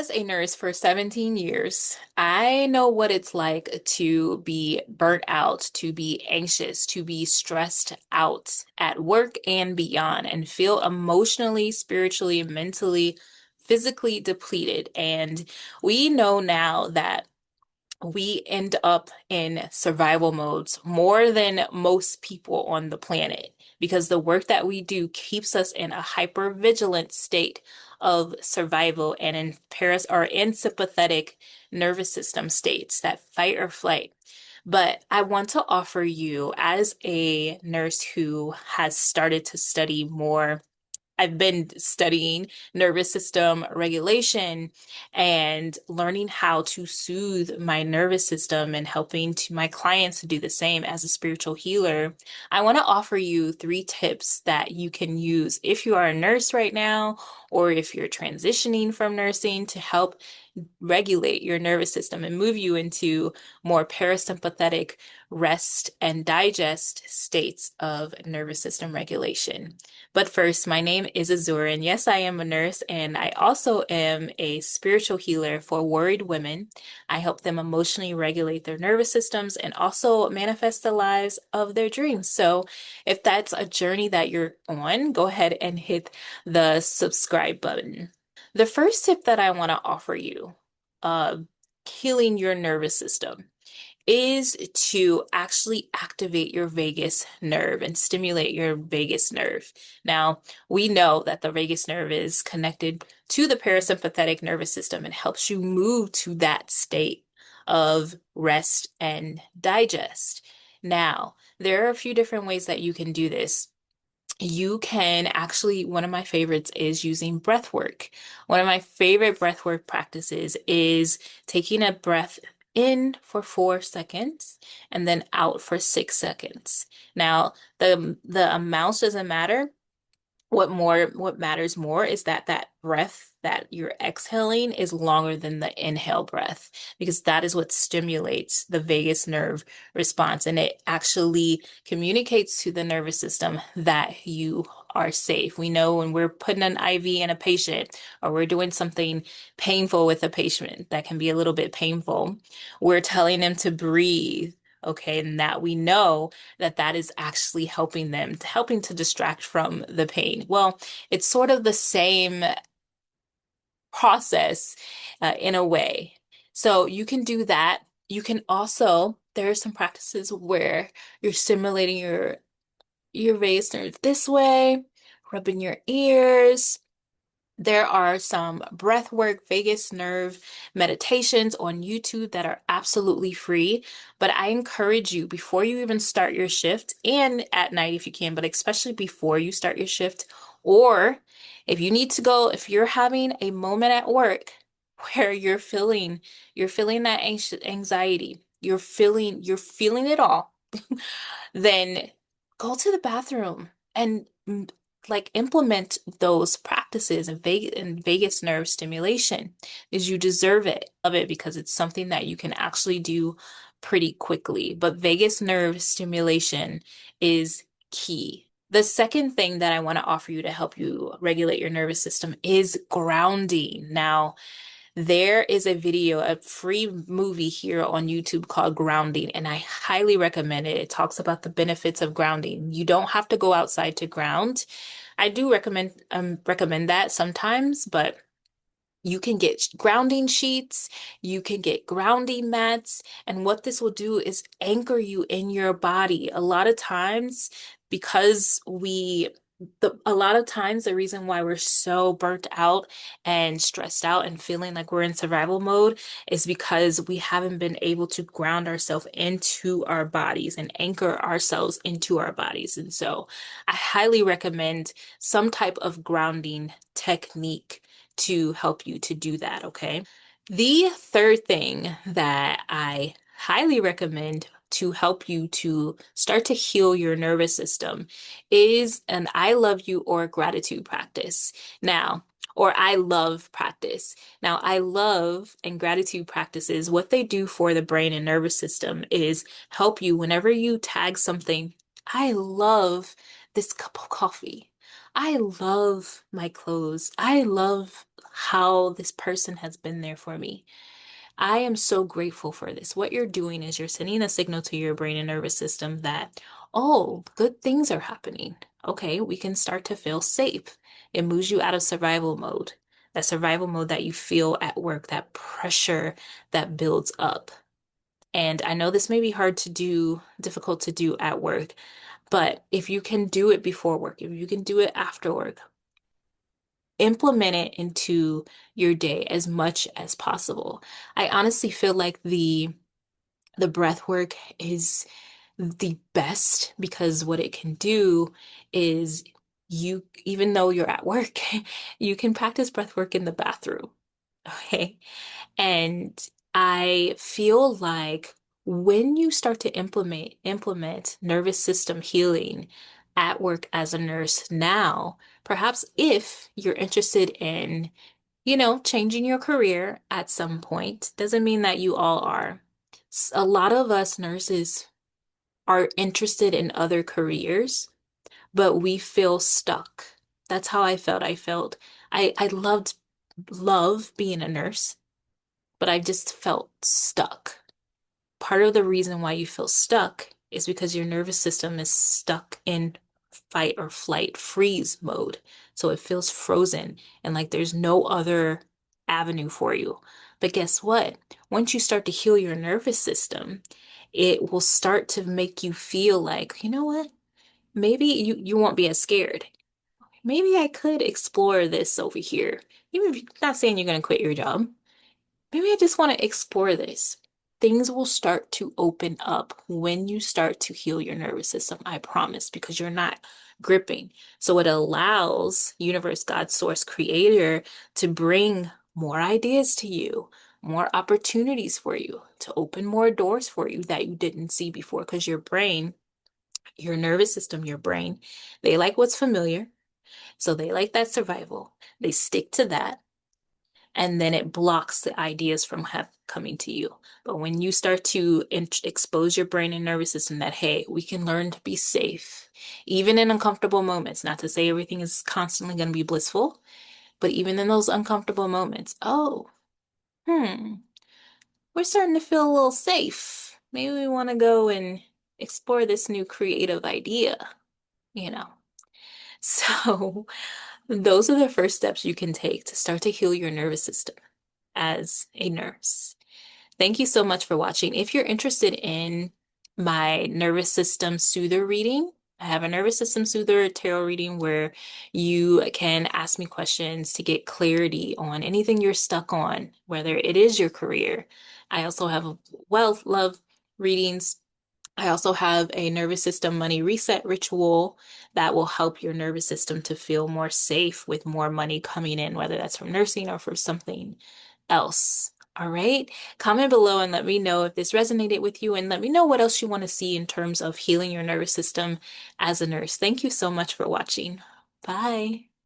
As a nurse for 17 years, I know what it's like to be burnt out, to be anxious, to be stressed out at work and beyond, and feel emotionally, spiritually, mentally, physically depleted. And we know now that we end up in survival modes more than most people on the planet because the work that we do keeps us in a hyper vigilant state of survival and in or in sympathetic nervous system states, that fight or flight. But I want to offer you, as a nurse who has started to study more, I've been studying nervous system regulation and learning how to soothe my nervous system and helping to my clients to do the same as a spiritual healer. I want to offer you 3 tips that you can use if you are a nurse right now or if you're transitioning from nursing to help regulate your nervous system and move you into more parasympathetic rest and digest states of nervous system regulation. But first, my name is Azura, and yes, I am a nurse, and I also am a spiritual healer for worried women. I help them emotionally regulate their nervous systems and also manifest the lives of their dreams. So, if that's a journey that you're on, go ahead and hit the subscribe button. The first tip that I want to offer you, uh, healing your nervous system, is to actually activate your vagus nerve and stimulate your vagus nerve. Now, we know that the vagus nerve is connected to the parasympathetic nervous system and helps you move to that state of rest and digest. Now, there are a few different ways that you can do this. You can actually, one of my favorites is using breath work. One of my favorite breath work practices is taking a breath in for 4 seconds and then out for 6 seconds. Now, the amounts doesn't matter. What matters more is that that breath that you're exhaling is longer than the inhale breath, because that is what stimulates the vagus nerve response, and it actually communicates to the nervous system that you are safe. We know when we're putting an IV in a patient or we're doing something painful with a patient that can be a little bit painful, we're telling them to breathe. Okay, and that we know that that is actually helping to distract from the pain. Well, it's sort of the same process in a way. So you can do that. You can also, there are some practices where you're stimulating your vagus nerve this way, rubbing your ears. There are some breathwork vagus nerve meditations on YouTube that are absolutely free. But I encourage you, before you even start your shift, and at night if you can, but especially before you start your shift, or if you need to go, if you're having a moment at work where you're feeling that anxiety, you're feeling it all, then go to the bathroom and like implement those practices in vagus nerve stimulation, because you deserve it, of it, because it's something that you can actually do pretty quickly. But vagus nerve stimulation is key. The second thing that I want to offer you to help you regulate your nervous system is grounding. Now, there is a video, a free movie here on YouTube called Grounding, and I highly recommend it. It talks about the benefits of grounding. You don't have to go outside to ground. I do recommend that sometimes, but you can get grounding sheets, you can get grounding mats, and what this will do is anchor you in your body. A lot of times, because a lot of times the reason why we're so burnt out and stressed out and feeling like we're in survival mode is because we haven't been able to ground ourselves into our bodies and anchor ourselves into our bodies. And so I highly recommend some type of grounding technique to help you to do that, okay? The third thing that I highly recommend to help you to start to heal your nervous system is an I love you or gratitude practice. Now, or I love practice. Now, I love and gratitude practices, what they do for the brain and nervous system is help you whenever you tag something. I love this cup of coffee. I love my clothes. I love how this person has been there for me. I am so grateful for this. What you're doing is you're sending a signal to your brain and nervous system that, oh, good things are happening. Okay, we can start to feel safe. It moves you out of survival mode. That survival mode that you feel at work, that pressure that builds up. And I know this may be hard to do, difficult to do at work, but if you can do it before work, if you can do it after work, implement it into your day as much as possible. I honestly feel like the breath work is the best because what it can do is you, even though you're at work, you can practice breath work in the bathroom. Okay. And I feel like when you start to implement nervous system healing at work as a nurse now, perhaps if you're interested in, changing your career at some point, doesn't mean that you all are. A lot of us nurses are interested in other careers, but we feel stuck. That's how I felt. I love being a nurse, but I just felt stuck. Part of the reason why you feel stuck is because your nervous system is stuck in fight or flight freeze mode. So it feels frozen and like there's no other avenue for you. But guess what? Once you start to heal your nervous system, it will start to make you feel like, you know what? Maybe you won't be as scared. Maybe I could explore this over here. Even if you're not saying you're going to quit your job. Maybe I just want to explore this. Things will start to open up when you start to heal your nervous system, I promise, because you're not gripping. So it allows universe, God, source, creator to bring more ideas to you, more opportunities for you, to open more doors for you that you didn't see before because your brain, your nervous system, your brain, they like what's familiar. So they like that survival. They stick to that and then it blocks the ideas from coming to you. But when you start to expose your brain and nervous system that, hey, we can learn to be safe, even in uncomfortable moments, not to say everything is constantly going to be blissful, but even in those uncomfortable moments, oh, hmm, we're starting to feel a little safe. Maybe we want to go and explore this new creative idea, you know? So those are the first steps you can take to start to heal your nervous system as a nurse. Thank you so much for watching. If you're interested in my nervous system soother reading, I have a nervous system soother tarot reading where you can ask me questions to get clarity on anything you're stuck on, whether it is your career. I also have wealth, love readings. I also have a nervous system money reset ritual that will help your nervous system to feel more safe with more money coming in, whether that's from nursing or for something else. All right. Comment below and let me know if this resonated with you and let me know what else you want to see in terms of healing your nervous system as a nurse. Thank you so much for watching. Bye.